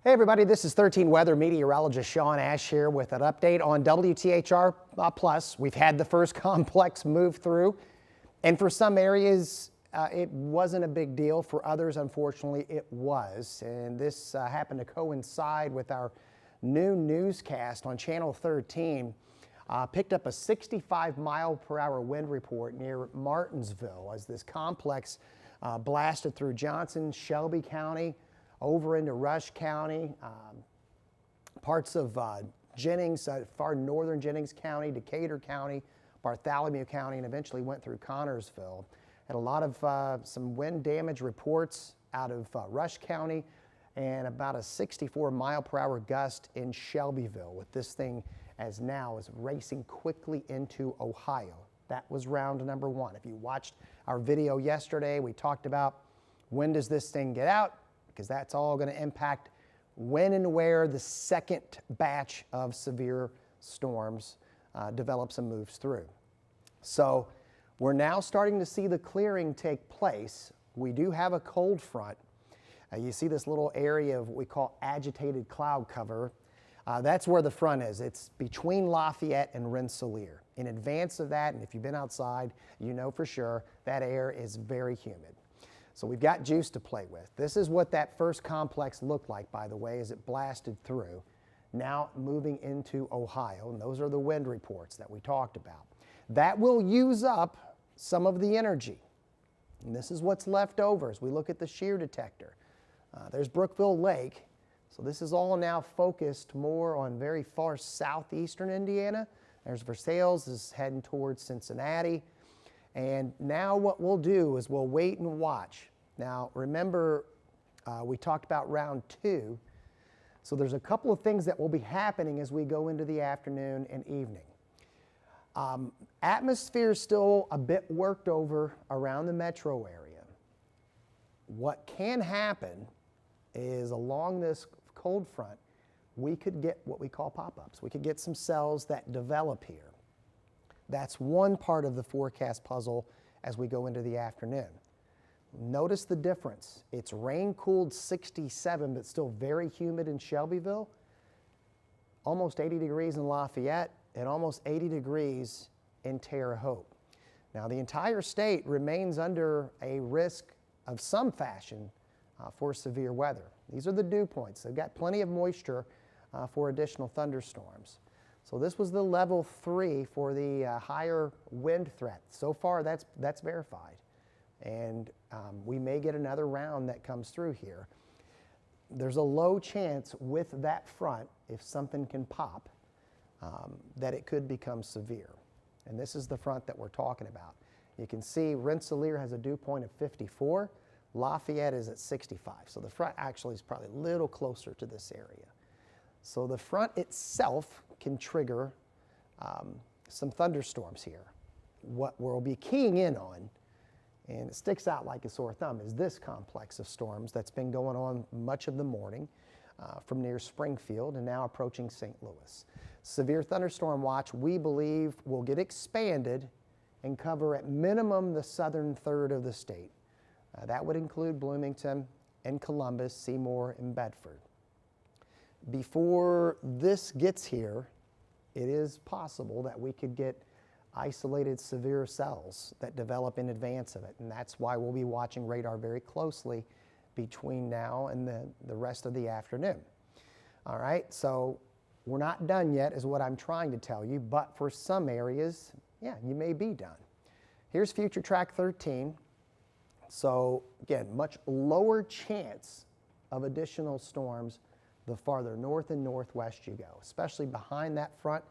Hey everybody, this is 13 Weather meteorologist Sean Ash here with an update on WTHR Plus. We've had the first complex move through, and for some areas it wasn't a big deal. For others, unfortunately, it was. And this happened to coincide with our new newscast on Channel 13. Picked up a 65-mile-per-hour wind report near Martinsville as this complex blasted through Johnson, Shelby County, over into Rush County, parts of Jennings, far northern Jennings County, Decatur County, Bartholomew County, and eventually went through Connorsville. Had a lot of some wind damage reports out of Rush County, and about a 64-mile-per-hour gust in Shelbyville, with this thing as now is racing quickly into Ohio. That was round number one. If you watched our video yesterday, we talked about when does this thing get out, because that's all going to impact when and where the second batch of severe storms develops and moves through. So we're now starting to see the clearing take place. We do have a cold front. You see this little area of what we call agitated cloud cover. That's where the front is. It's between Lafayette and Rensselaer. In advance of that, and if you've been outside, you know for sure that air is very humid. So we've got juice to play with. This is what that first complex looked like, by the way, as it blasted through. Now moving into Ohio, and those are the wind reports that we talked about. That will use up some of the energy. And this is what's left over as we look at the shear detector. There's Brookville Lake. So this is all now focused more on very far southeastern Indiana. There's Versailles is heading towards Cincinnati. And now what we'll do is we'll wait and watch. Now remember, we talked about round two. So there's a couple of things that will be happening as we go into the afternoon and evening. Atmosphere is still a bit worked over around the metro area. What can happen is along this cold front, we could get what we call pop-ups. We could get some cells that develop here. That's one part of the forecast puzzle as we go into the afternoon. Notice the difference. It's rain-cooled 67, but still very humid in Shelbyville, almost 80 degrees in Lafayette, and almost 80 degrees in Terre Haute. Now, the entire state remains under a risk of some fashion for severe weather. These are the dew points. They've got plenty of moisture for additional thunderstorms. So this was the level 3 for the higher wind threat. So far, that's verified. And we may get another round that comes through here. There's a low chance with that front, if something can pop, that it could become severe. And this is the front that we're talking about. You can see Rensselaer has a dew point of 54. Lafayette is at 65. So the front actually is probably a little closer to this area. So the front itself can trigger some thunderstorms here. What we'll be keying in on, and it sticks out like a sore thumb, is this complex of storms that's been going on much of the morning from near Springfield and now approaching St. Louis. Severe thunderstorm watch, we believe, will get expanded and cover at minimum the southern third of the state. That would include Bloomington and Columbus, Seymour, and Bedford. Before this gets here, it is possible that we could get isolated severe cells that develop in advance of it, and that's why we'll be watching radar very closely between now and the rest of the afternoon. All right, so we're not done yet is what I'm trying to tell you, but for some areas, yeah, you may be done. Here's Future Track 13. So again, much lower chance of additional storms the farther north and northwest you go, especially behind that front.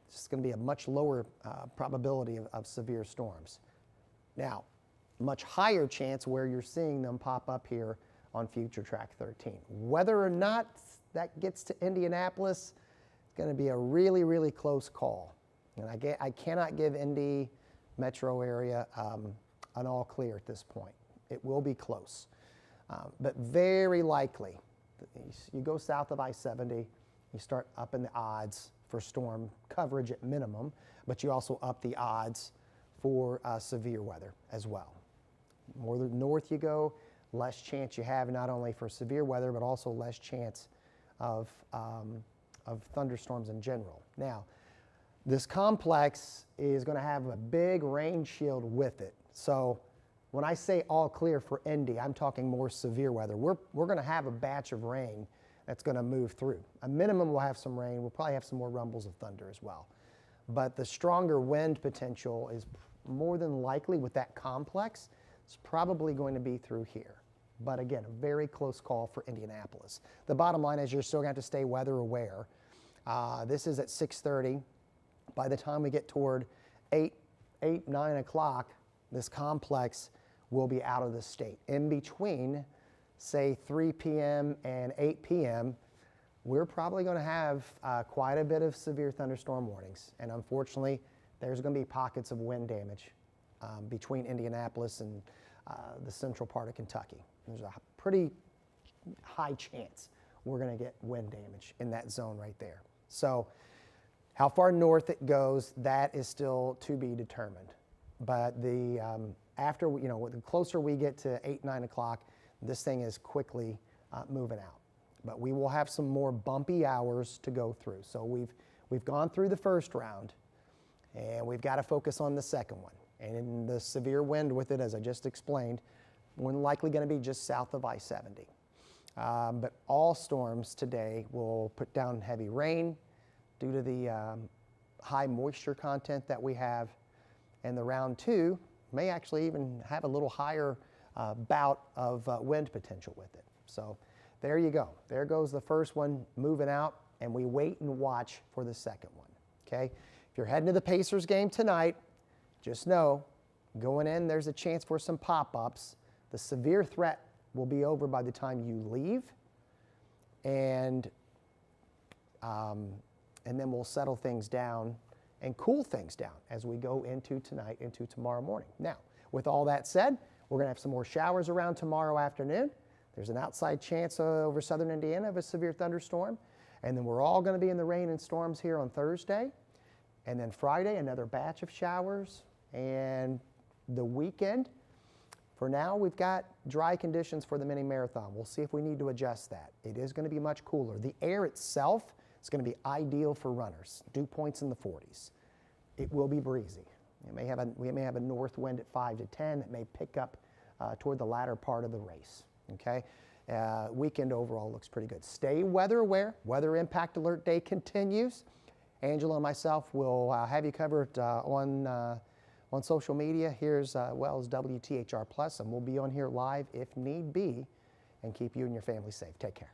It's going to be a much lower probability of severe storms. Now, much higher chance where you're seeing them pop up here on Future Track 13. Whether or not that gets to Indianapolis, it's going to be a really, really close call. And I cannot give Indy metro area an all clear at this point. It will be close, but very likely. You go south of I-70, you start upping the odds for storm coverage at minimum, but you also up the odds for severe weather as well. More north you go, less chance you have not only for severe weather, but also less chance of thunderstorms in general. Now, this complex is going to have a big rain shield with it. So when I say all clear for Indy, I'm talking more severe weather. We're going to have a batch of rain that's going to move through. A minimum, we'll have some rain. We'll probably have some more rumbles of thunder as well. But the stronger wind potential is more than likely with that complex. It's probably going to be through here. But again, a very close call for Indianapolis. The bottom line is you're still going to have to stay weather aware. This is at 6:30. By the time we get toward 9 o'clock, this complex will be out of the state. In between, say 3 p.m. and 8 p.m., we're probably going to have quite a bit of severe thunderstorm warnings. And unfortunately, there's going to be pockets of wind damage between Indianapolis and the central part of Kentucky. There's a pretty high chance we're going to get wind damage in that zone right there. So how far north it goes, that is still to be determined. But the the closer we get to 8, 9 o'clock, this thing is quickly moving out. But we will have some more bumpy hours to go through. So we've gone through the first round, and we've got to focus on the second one. And in the severe wind with it, as I just explained, more than likely going to be just south of I-70. But all storms today will put down heavy rain due to the high moisture content that we have. And the round two may actually even have a little higher bout of wind potential with it. So there you go. There goes the first one moving out, and we wait and watch for the second one, okay? If you're heading to the Pacers game tonight, just know, going in, there's a chance for some pop-ups. The severe threat will be over by the time you leave, and then we'll settle things down and cool things down as we go into tonight, into tomorrow morning. Now, with all that said, we're going to have some more showers around tomorrow afternoon. There's an outside chance over southern Indiana of a severe thunderstorm. And then we're all going to be in the rain and storms here on Thursday. And then Friday, another batch of showers. And the weekend, for now, we've got dry conditions for the mini marathon. We'll see if we need to adjust that. It is going to be much cooler. The air itself is going to be ideal for runners. Dew points in the 40s. It will be breezy. We may have a north wind at 5 to 10 that may pick up toward the latter part of the race. Okay, weekend overall looks pretty good. Stay weather aware. Weather impact alert day continues. Angela and myself will have you covered on social media here as well as WTHR Plus, and we'll be on here live if need be and keep you and your family safe. Take care.